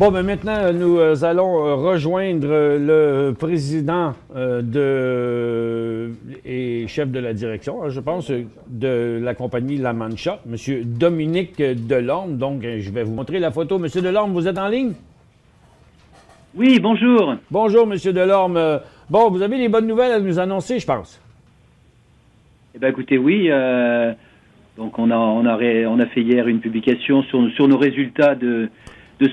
Bon, ben maintenant, nous allons rejoindre le président et chef de la direction, je pense, de la compagnie La Mancha, M. Dominique Delorme. Donc, je vais vous montrer la photo. M. Delorme, vous êtes en ligne? Oui, bonjour. Bonjour, M. Delorme. Bon, vous avez des bonnes nouvelles à nous annoncer, je pense. Eh bien, écoutez, oui. Donc, on a fait hier une publication sur nos résultats de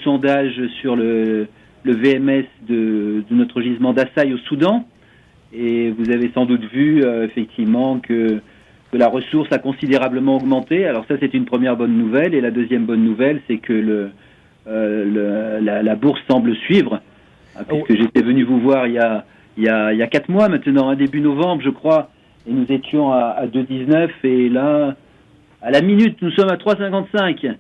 sondage sur le VMS de notre gisement d'Assaï au Soudan. Et vous avez sans doute vu, effectivement, que la ressource a considérablement augmenté. Alors ça, c'est une première bonne nouvelle. Et la deuxième bonne nouvelle, c'est que la bourse semble suivre. Puisque j'étais venu vous voir il y a 4 mois maintenant, début novembre, je crois, et nous étions à 2,19, et là, à la minute, nous sommes à 3,55.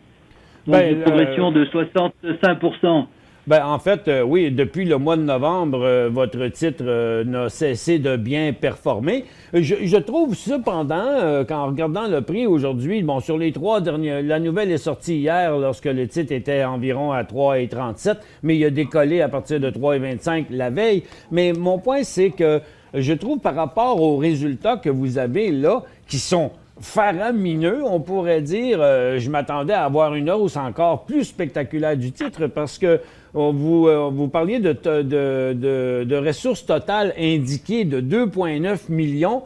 Donc une progression de 65%. Ben, en fait, oui, depuis le mois de novembre, votre titre n'a cessé de bien performer. Je trouve cependant qu'en regardant le prix aujourd'hui, bon, sur les 3 derniers, la nouvelle est sortie hier lorsque le titre était environ à 3,37, mais il a décollé à partir de 3,25 la veille. Mais mon point, c'est que je trouve par rapport aux résultats que vous avez là, qui sont faramineux, on pourrait dire, je m'attendais à avoir une hausse encore plus spectaculaire du titre parce que vous parliez de ressources totales indiquées de 2,9 millions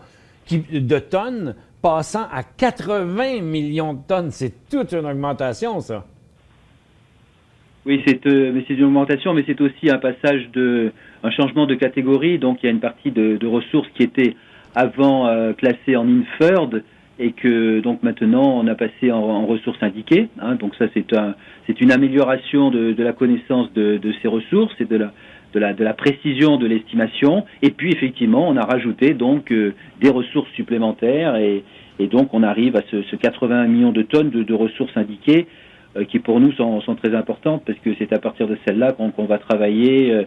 de tonnes passant à 80 millions de tonnes. C'est toute une augmentation, ça. Oui, c'est une augmentation, mais c'est aussi un changement de catégorie. Donc, il y a une partie de ressources qui étaient avant classées en inferred, et que donc maintenant on a passé en ressources indiquées. Donc ça c'est une amélioration de la connaissance de ces ressources et de la précision de l'estimation. Et puis effectivement on a rajouté donc des ressources supplémentaires et donc on arrive à ce 80 millions de tonnes de ressources indiquées qui pour nous sont très importantes parce que c'est à partir de celles-là qu'on va travailler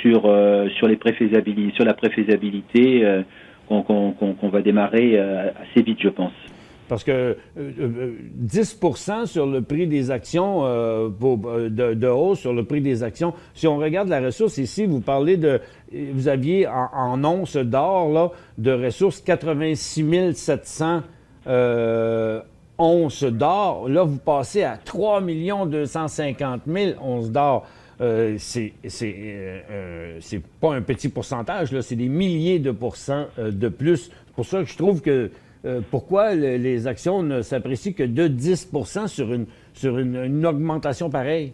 sur la préfaisabilité. Qu'on va démarrer assez vite, je pense. Parce que 10 sur le prix des actions, de hausse sur le prix des actions, si on regarde la ressource ici, vous aviez en onces d'or, là, de ressources 86 700 onces d'or. Là, vous passez à 3 250 000 onces d'or. C'est pas un petit pourcentage, là, c'est des milliers de pourcents de plus. C'est pour ça que je trouve que pourquoi les actions ne s'apprécient que de 10 sur une augmentation pareille?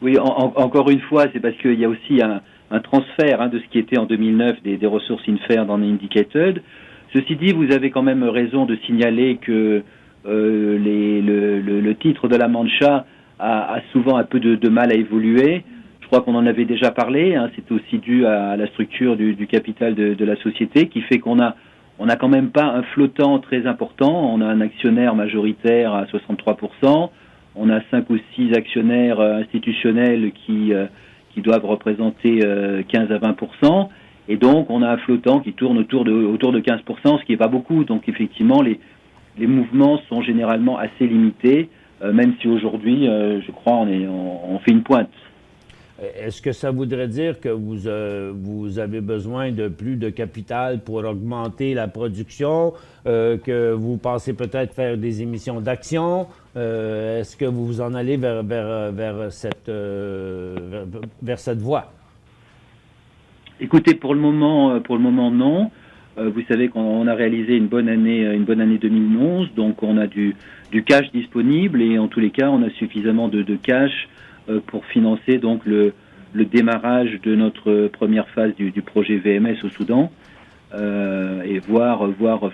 Oui, encore une fois, c'est parce qu'il y a aussi un transfert de ce qui était en 2009 des ressources inferred en indicated. Ceci dit, vous avez quand même raison de signaler que le titre de la Mancha a souvent un peu de mal à évoluer. Je crois qu'on en avait déjà parlé. C'est aussi dû à la structure du capital de la société qui fait qu'on a quand même pas un flottant très important. On a un actionnaire majoritaire à 63%. On a 5 ou 6 actionnaires institutionnels qui doivent représenter 15 à 20%. Et donc, on a un flottant qui tourne autour de 15%, ce qui est pas beaucoup. Donc, effectivement, les mouvements sont généralement assez limités. Même si aujourd'hui, je crois, on fait une pointe. Est-ce que ça voudrait dire que vous avez besoin de plus de capital pour augmenter la production, que vous pensez peut-être faire des émissions d'actions? Est-ce que vous vous en allez vers cette voie? Écoutez, pour le moment, non. Vous savez qu'on a réalisé une bonne année 2011, donc on a du cash disponible et en tous les cas, on a suffisamment de cash pour financer donc le démarrage de notre première phase du projet VMS au Soudan et voir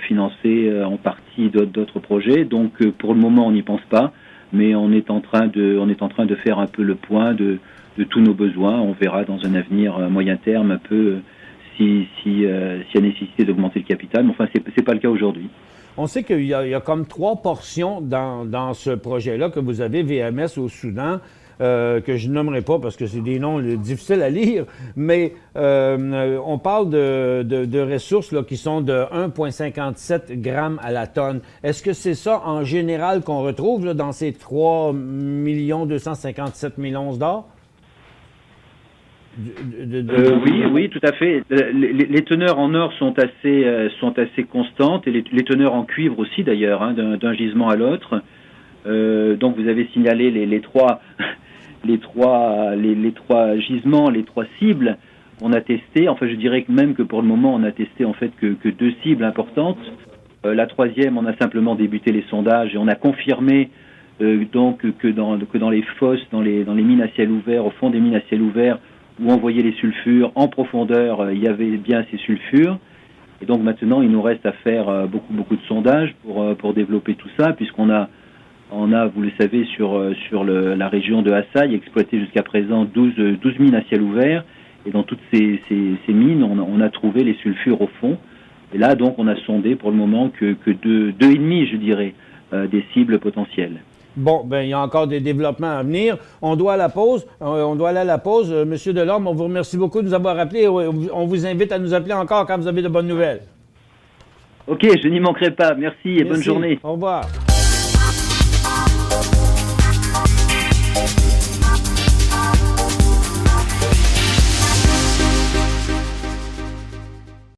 financer en partie d'autres projets. Donc pour le moment, on n'y pense pas, mais on est en train de faire un peu le point de tous nos besoins. On verra dans un avenir moyen terme un peu s'il y a nécessité d'augmenter le capital, mais enfin, c'est pas le cas aujourd'hui. On sait qu'il y a comme 3 portions dans ce projet-là que vous avez, VMS au Soudan. que je nommerai pas parce que c'est des noms difficiles à lire, mais on parle de ressources là, qui sont de 1,57 grammes à la tonne. Est-ce que c'est ça en général qu'on retrouve là, dans ces 3 257 000 onces d'or? Oui, tout à fait. Les teneurs en or sont assez constantes et les teneurs en cuivre aussi d'ailleurs, hein, d'un gisement à l'autre. Donc vous avez signalé les trois gisements, les trois cibles. On a testé. Enfin, je dirais même que pour le moment, on a testé en fait que 2 cibles importantes. La troisième, on a simplement débuté les sondages et on a confirmé donc que dans les fosses, dans les mines à ciel ouvert, au fond des mines à ciel ouvert, où on voyait les sulfures en profondeur, il y avait bien ces sulfures. Et donc maintenant, il nous reste à faire beaucoup de sondages pour développer tout ça, puisqu'on a, vous le savez, sur la région de Hassaï, exploité jusqu'à présent 12 mines à ciel ouvert. Et dans toutes ces mines, on a trouvé les sulfures au fond. Et là, donc, on a sondé pour le moment que 2,5, je dirais, des cibles potentielles. Bon, ben il y a encore des développements à venir. On doit aller à la pause. Monsieur Delorme, on vous remercie beaucoup de nous avoir appelé. On vous invite à nous appeler encore quand vous avez de bonnes nouvelles. OK, je n'y manquerai pas. Merci et bonne journée. Au revoir.